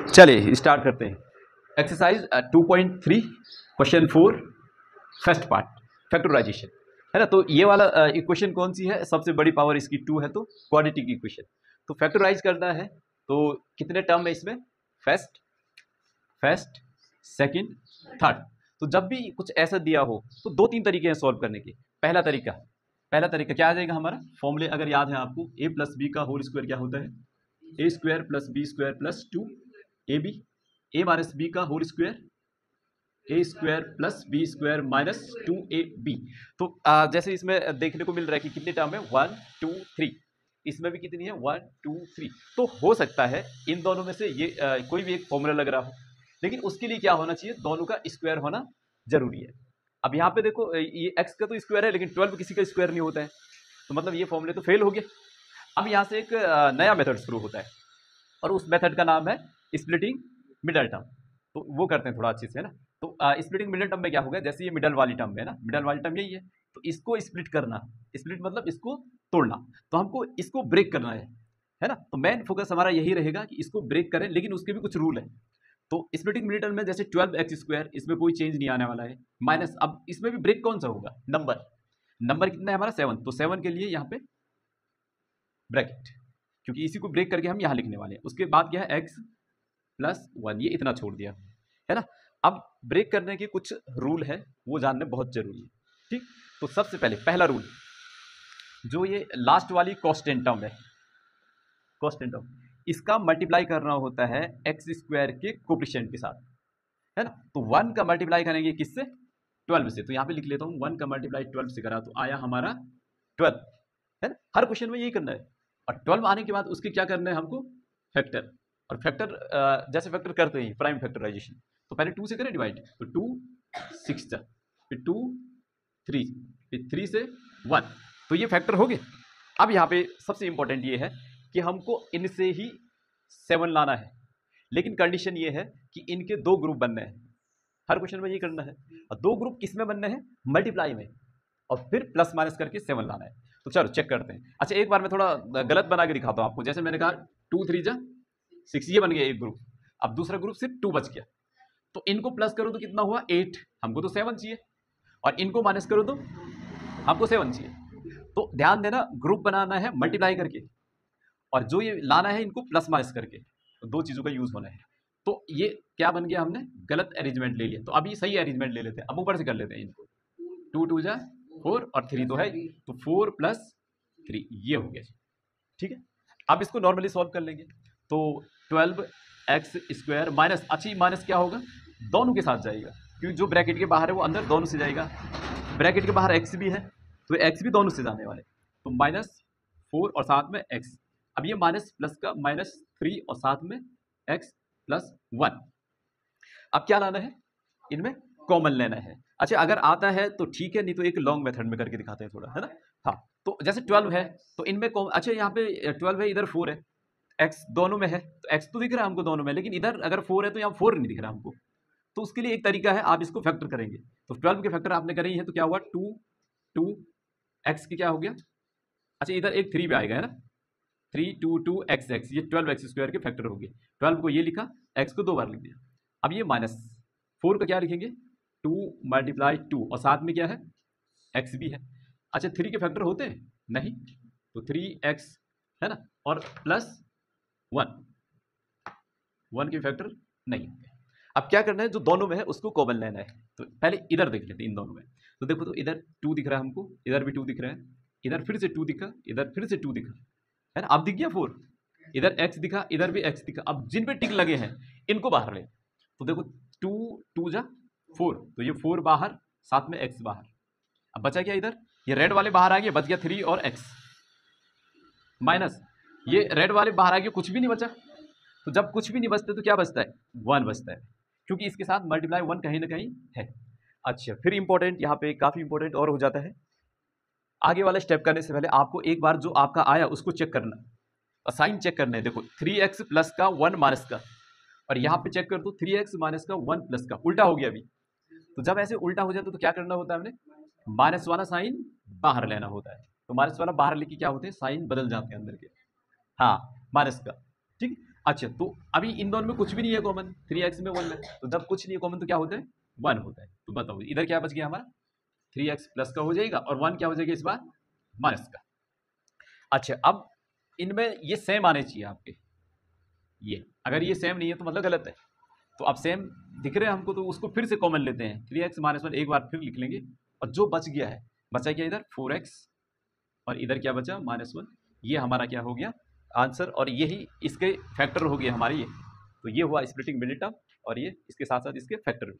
चलिए स्टार्ट करते हैं। Exercise 2.3 question 4 first part factorisation है ना। तो ये वाला इक्वेशन कौन सी है, सबसे बड़ी पावर इसकी 2 है तो क्वाड्रेटिक इक्वेशन। तो फैक्टराइज करना है तो कितने टर्म है इसमें, फर्स्ट सेकंड थर्ड। तो जब भी कुछ ऐसा दिया हो तो दो तीन तरीके हैं सॉल्व करने के। पहला तरीका क्या आ जाएगा हमारा, फॉर्मूले अगर याद है आपको, a प्लस बी का होल स्क्वायर क्या होता है, A square plus B square plus 2ab, A minus B का whole square A square plus B square minus 2ab। तो जैसे इसमें देखने को मिल रहा है कि कितने टर्म है, 1 2 3, इसमें भी कितनी है 1 2 3। तो हो सकता है इन दोनों में से ये कोई भी एक फॉर्मूला लग रहा हो, लेकिन उसके लिए क्या होना चाहिए, दोनों का स्क्वायर होना जरूरी है। अब यहाँ पे देखो ये x का तो स्क्वायर है लेकिन 12 किसी का स्क्वायर नहीं होता है, तो मतलब ये फॉर्मूले तो फेल हो गए। अब यहाँ से एक नया मेथड शुरू होता है और उस मेथड का नाम है स्प्लिटिंग मिडल टर्म। तो वो करते हैं थोड़ा अच्छे से, है ना। तो स्प्लिटिंग मिडल टर्म में क्या होगा, जैसे ये मिडल वाली टर्म है ना, मिडल वाली टर्म यही है, तो इसको स्प्लिट करना, स्प्लिट मतलब इसको तोड़ना, तो हमको इसको ब्रेक करना है ना। तो मेन फोकस हमारा यही रहेगा कि इसको ब्रेक करें, लेकिन उसके भी कुछ रूल है। तो स्प्लिटिंग मिडल टर्म में जैसे 12x स्क्वायर, इसमें कोई चेंज नहीं आने वाला है, माइनस, अब इसमें भी ब्रेक कौन सा होगा, नंबर कितना है हमारा 7, तो 7 के लिए यहाँ पे ब्रैकेट, क्योंकि इसी को ब्रेक करके हम यहाँ लिखने वाले हैं। उसके बाद क्या है x प्लस 1, ये इतना छोड़ दिया है ना। अब ब्रेक करने के कुछ रूल है, वो जानने बहुत जरूरी है, ठीक। तो सबसे पहले पहला रूल, जो ये लास्ट वाली कांस्टेंट टर्म है, कांस्टेंट टर्म, इसका मल्टीप्लाई करना होता है एक्स स्क्वायर के कोफिशिएंट के साथ, है ना। तो 1 का मल्टीप्लाई करेंगे किससे, 12 से। तो यहाँ पे लिख लेता हूँ 1 का मल्टीप्लाई 12 से करा तो आया हमारा 12, है ना। हर क्वेश्चन में यही करना है। और 12 आने के बाद उसके क्या करना है हमको, फैक्टर। और फैक्टर जैसे फैक्टर करते हैं प्राइम फैक्टराइजेशन, तो पहले 2 से करें डिवाइड, तो 2 6 फिर 2 3 फिर 3 से 1, तो ये फैक्टर हो गए। अब यहाँ पे सबसे इंपॉर्टेंट ये है कि हमको इनसे ही 7 लाना है, लेकिन कंडीशन ये है कि इनके 2 ग्रुप बनने हैं। हर क्वेश्चन में ये करना है। और 2 ग्रुप किस में बनने हैं, मल्टीप्लाई में, और फिर प्लस माइनस करके 7 लाना है। तो चलो चेक करते हैं। अच्छा एक बार मैं थोड़ा गलत बना के दिखाता हूँ आपको। जैसे मैंने कहा 2 3 जा 6, ये बन गया एक ग्रुप। अब दूसरा ग्रुप सिर्फ 2 बच गया, तो इनको प्लस करो तो कितना हुआ 8, हमको तो 7 चाहिए, और इनको माइनस करो तो हमको 7 चाहिए। तो ध्यान देना, ग्रुप बनाना है मल्टीप्लाई करके, और जो ये लाना है इनको प्लस माइनस करके, तो 2 चीज़ों का यूज होना है। तो ये क्या बन गया, हमने गलत अरेंजमेंट ले लिया। तो अभी सही अरेंजमेंट ले लेते हैं। अब ऊपर से कर लेते हैं इनको, 2 2 जा 4 और 3 तो है, तो 4 प्लस 3 ये हो गया, ठीक है। अब इसको नॉर्मली सॉल्व कर लेंगे। तो 12x स्क्वायर माइनस, अच्छी माइनस क्या होगा, दोनों के साथ जाएगा, क्योंकि जो ब्रैकेट के बाहर है वो अंदर दोनों से जाएगा। ब्रैकेट के बाहर x भी है तो x भी दोनों से जाने वाले, तो -4 और साथ में x। अब ये माइनस प्लस का -3 और साथ में x प्लस 1। अब क्या लाना है, इनमें कॉमन लेना है। अच्छा अगर आता है तो ठीक है, नहीं तो एक लॉन्ग मेथड में करके दिखाते हैं थोड़ा, है ना। हाँ, तो जैसे 12 है तो इनमें अच्छा यहाँ पे 12 है, इधर 4 है, x दोनों में है, तो x तो दिख रहा है हमको दोनों में, लेकिन इधर अगर 4 है तो यहाँ 4 नहीं दिख रहा हमको। तो उसके लिए एक तरीका है, आप इसको फैक्टर करेंगे। तो 12 के फैक्टर आपने करे ही है, तो क्या हुआ 2 2 x की क्या हो गया, अच्छा इधर एक 3 भी आएगा, है ना, 3 2 2 x x, ये 12x स्क्वायर के फैक्टर हो गए। 12 को ये लिखा, x को 2 बार लिख दिया। अब ये -4 का क्या लिखेंगे, 2 मल्टीप्लाई 2, और साथ में क्या है x भी है। अच्छा 3 के फैक्टर होते हैं नहीं, तो 3x है ना, और प्लस 1 के फैक्टर नहीं होते। अब क्या करना है, जो दोनों में है उसको कॉमन लेना है। तो पहले इधर देख लेते हैं इन दोनों में। तो देखो, तो इधर 2 दिख रहा है हमको, इधर भी 2 दिख रहा है, इधर फिर से 2 दिखा, इधर फिर से 2 दिखा, है ना। अब दिख गया 4, इधर x दिखा, इधर भी x दिखा। अब जिन पे टिक लगे हैं इनको बाहर ले। तो देखो 2 2 जा 4, तो ये 4 बाहर, साथ में x बाहर। अब बचा क्या इधर, ये रेड वाले बाहर आ गए, बच गया 3 और x, माइनस ये रेड वाले बाहर आ गए, कुछ भी नहीं बचा। तो जब कुछ भी नहीं बचते तो क्या बचता है, 1 बचता है, क्योंकि इसके साथ मल्टीप्लाई 1 कहीं ना कहीं है। अच्छा फिर इंपॉर्टेंट, यहाँ पे काफी इंपॉर्टेंट और हो जाता है, आगे वाला स्टेप करने से पहले आपको एक बार जो आपका आया उसको चेक करना, और साइन चेक करना है। देखो 3x प्लस का 1 माइनस का, और यहाँ पे चेक कर दो 3x माइनस का 1 प्लस का, उल्टा हो गया अभी। तो जब ऐसे उल्टा हो जाता तो क्या करना होता है, हमने माइनस वाला साइन बाहर लेना होता है। तो माइनस वाला बाहर लेके क्या होते हैं, साइन बदल जाते हैं अंदर के, हाँ माइनस का, ठीक। अच्छा, तो अभी इन दोनों में कुछ भी नहीं है कॉमन, 3x में 1 है, तो जब कुछ नहीं है कॉमन तो क्या होता है, 1 होता है। तो बताओ इधर क्या बच गया हमारा, 3x प्लस का हो जाएगा और 1 क्या हो जाएगा इस बार, माइनस का। अच्छा, अब इनमें ये सेम आने चाहिए आपके, ये अगर ये सेम नहीं है तो मतलब गलत है। तो अब सेम दिख रहे हैं हमको, तो उसको फिर से कॉमन लेते हैं, 3x माइनस 1 एक बार फिर लिख लेंगे, और जो बच गया है, बचा क्या इधर 4x, और इधर क्या बचा -1, ये हमारा क्या हो गया आंसर, और यही इसके फैक्टर हो गए हमारे ये। तो ये हुआ स्प्लिटिंग मिडिल टर्म, और ये इसके साथ साथ इसके फैक्टर भी।